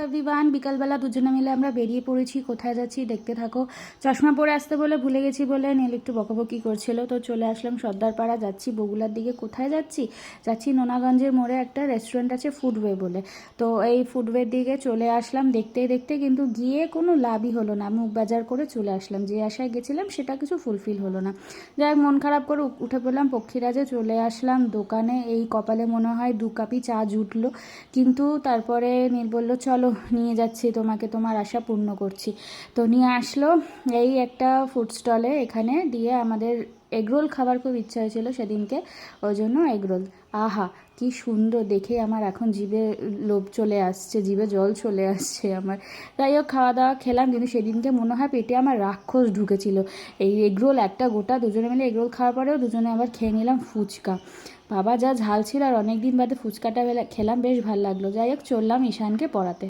Everyone, বিকালবেলা দুজনে মিলে আমরা বেরিয়ে পড়েছি। কোথায় যাচ্ছি দেখতে থাকো। চশমা পরে আসতে বলে ভুলে গেছি বলে নীল একটু বকাবকি করছিল, তো চলে আসলাম সর্দারপাড়া। যাচ্ছি বগুলার দিকে। কোথায় যাচ্ছি নোনাগঞ্জের মোড়ে একটা রেস্টুরেন্ট আছে ফুডওয়ে বলে, তো এই ফুডওয়ের দিকে চলে আসলাম। দেখতে দেখতে কিন্তু গিয়ে কোনো লাভই হলো না, মুখ বাজার করে চলে আসলাম। যে আশায় গেছিলাম সেটা কিছু ফুলফিল হলো না। যাই হোক, মন খারাপ করে উঠে পড়লাম পক্ষীরাজে। চলে আসলাম দোকানে। এই কপালে মনে হয় 2 কাপই চা জুটলো, কিন্তু তারপরে নীল বলল চলো নিয়ে যাচ্ছি তোমাকে, তোমার আশা পূর্ণ করছি। তো নিয়ে আসলো এই একটা ফুড স্টলে। এখানে দিয়ে আমাদের এগরোল খাবার খুব ইচ্ছা হয়েছিল সেদিনকে, ওই জন্য এগরোল। আহা কি সুন্দর দেখে আমার এখন জিভে লোভ চলে আসছে, জিভে জল চলে আসছে আমার। যাই হোক, খাওয়া দাওয়া খেলাম, কিন্তু সেদিনকে মনে হয় পেটে আমার রাক্ষস ঢুকেছিল। এই এগরোল একটা গোটা দুজনে মিলে এগরোল খাওয়ার পরেও দুজনে আবার খেয়ে নিলাম ফুচকা। বাবা যা ঝাল ছিল, আর অনেক দিন বাদে ফুচকাটা খেলাম, বেশ ভালো লাগলো। যাই হোক, চললাম ঈশানকে পড়াতে।